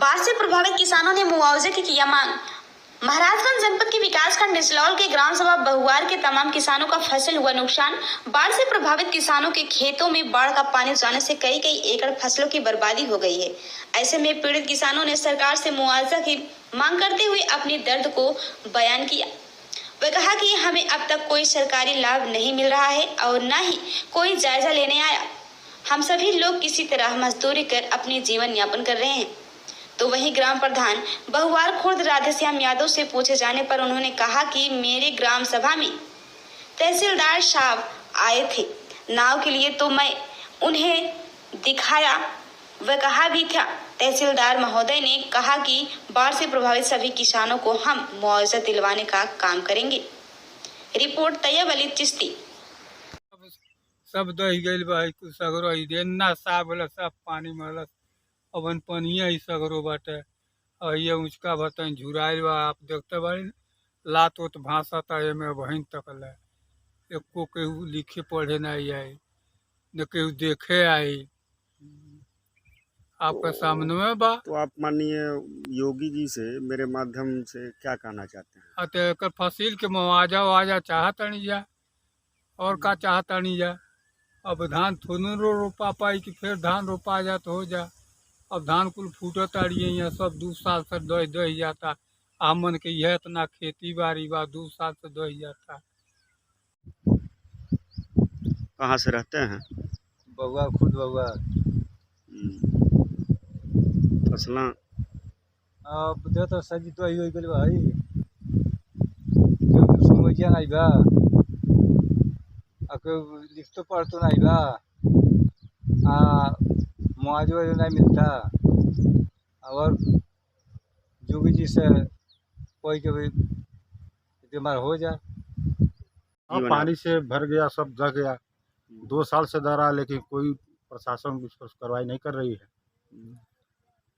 बाढ़ से प्रभावित किसानों ने मुआवजे की किया मांग। महाराजगंज जनपद के विकासखंड निचलौल के ग्राम सभा बहुआर के तमाम किसानों का फसल हुआ नुकसान। बाढ़ से प्रभावित किसानों के खेतों में बाढ़ का पानी जाने से कई एकड़ फसलों की बर्बादी हो गई है। ऐसे में पीड़ित किसानों ने सरकार से मुआवजा की मांग करते हुए अपने दर्द को बयान किया। वह कहा कि हमें अब तक कोई सरकारी लाभ नहीं मिल रहा है और न ही कोई जायजा लेने आया। हम सभी लोग किसी तरह मजदूरी कर अपने जीवन यापन कर रहे हैं। तो वहीं ग्राम प्रधान बहुआर खुर्द राधेश्याम यादव से पूछे जाने पर उन्होंने कहा कि मेरे ग्राम सभा में तहसीलदार साहब आए थे नाव के लिए, तो मैं उन्हें दिखाया। वह कहा भी था, तहसीलदार महोदय ने कहा कि बाढ़ से प्रभावित सभी किसानों को हम मुआवजा दिलवाने का काम करेंगे। रिपोर्ट तैयब अली चिश्ती। सब दही गइल बा, कुछ सगरो देना साफ होला, सब पानी महलस अवन पनिया ही सगरो बाटे। ये ऊँचका बतन झुराइल बा, आप देखते बाड़ी लात उत भाषता एमे बहिन तक ले। एको केहू लिखे पढ़े नहीं आई, न केहू देखे आई। आपका सामने में बा। तो आप माननीय योगी जी से मेरे माध्यम से क्या कहना चाहते हैं? अतः फसील के मुआवजा वाजा चाहतनी जा, और का चाहतनी जा। अब धान थोड़ा रोपा पाई कि फिर धान रोपा जा तो हो जा। अब धान कुल फूटत अड़िए यहाँ सब 2 साल से दही जाता। हमन के यह इतना खेती बाड़ी बा 2 साल से दही जाता। कहाँ से रहते हैं? बहुआ खुद बहुआ फसला अब दे तो सजी तो ही गइल भाई, समझिया नहीं बा, लिख तो पढ़ तो नहीं बा, मुआवजा नहीं मिलता। और जोगी जी से कोई के भी बीमार हो जा। पानी से भर गया, सब दह गया। 2 साल से दह रहा, लेकिन कोई प्रशासन कुछ कार्रवाई नहीं कर रही है।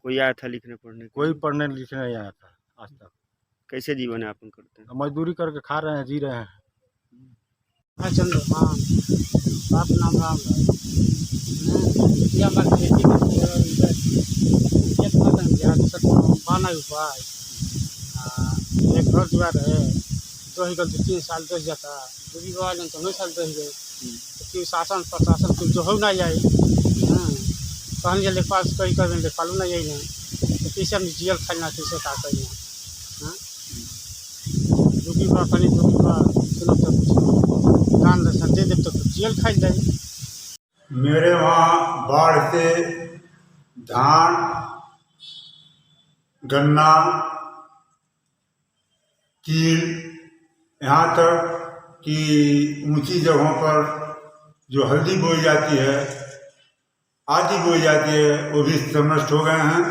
कोई आया था लिखने पढ़ने? कोई पढ़ने लिखने नहीं आया था आज तक। कैसे जीवन यापन करते हैं? मजदूरी करके खा रहे हैं, जी रहे हैं। चंद्रपान बाप नाम राम खेती पाना उपाय एक घर द्वार है। 2 ही गल 3 साल 10 जाता, दूरी वाले तो 9 साल 10 गए। शासन प्रशासन कुछ जो हो ना जाए, कहन जे लेखपाल कही कर लेखपाल ना जाए ना, तो कैसे हम जियल खाना कैसे का करना। दूरी बा कहीं दूरी बा सुनो तो दान दर्शन दे दे तो जियल खाई जाए। मेरे वहाँ बाढ़ से धान, गन्ना, तिल, यहाँ तक कि ऊंची जगहों पर जो हल्दी बोई जाती है, आदि बोई जाती है, वो भी सब नष्ट हो गए हैं।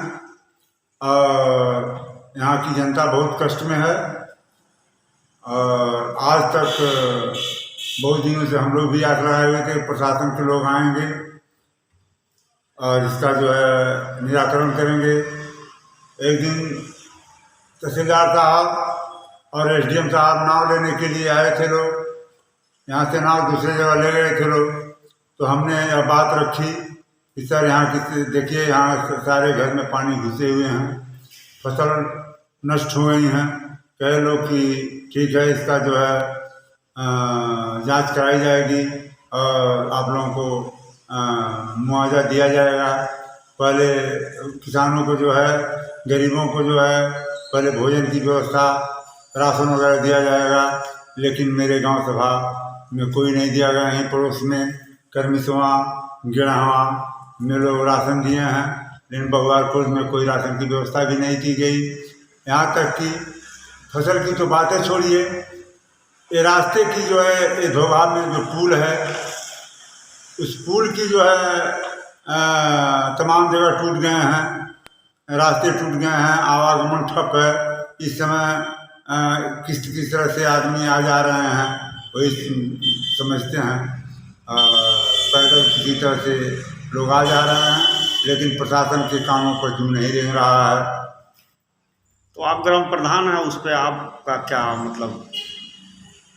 और यहाँ की जनता बहुत कष्ट में है। और आज तक बहुत दिनों से हम लोग भी आस लगाए हुए थे प्रशासन के लोग आएंगे और इसका जो है निराकरण करेंगे। एक दिन तहसीलदार साहब और एसडीएम साहब नाव लेने के लिए आए थे लोग, यहाँ से नाव दूसरे जगह ले गए थे लोग। तो हमने यह बात रखी कि सर यहाँ की देखिए, यहाँ सारे घर में पानी घुसे हुए हैं, फसल नष्ट हो गई हैं। कहे लोग कि ठीक है, इसका जो है जांच कराई जाएगी और आप लोगों को मुआवजा दिया जाएगा। पहले किसानों को जो है, गरीबों को जो है पहले भोजन की व्यवस्था, राशन वगैरह दिया जाएगा। लेकिन मेरे गांव सभा में कोई नहीं दिया गया। यहीं पड़ोस में करमिसवा, गिड़हवा में लोग राशन दिए हैं, लेकिन बहुआर खुर्द में कोई राशन की व्यवस्था भी नहीं की गई। यहाँ तक कि फसल की तो बातें छोड़िए, ये रास्ते की जो है, ये धोबा में जो पुल है, उस पुल की जो है तमाम जगह टूट गए हैं, रास्ते टूट गए हैं, आवागमन ठप है। इस समय किस तरह से आदमी आ जा रहे हैं वही समझते हैं। पैदल किसी तरह से लोग आ जा रहे हैं, लेकिन प्रशासन के कामों पर जू नहीं रह रहा है। तो आप ग्राम प्रधान हैं, उस पर आपका क्या मतलब?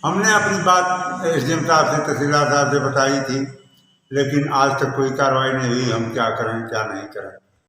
हमने अपनी बात एसडीएम साहब से, तहसीलदार साहब से बताई थी, लेकिन आज तक कोई कार्रवाई नहीं हुई। हम क्या करें क्या नहीं करें।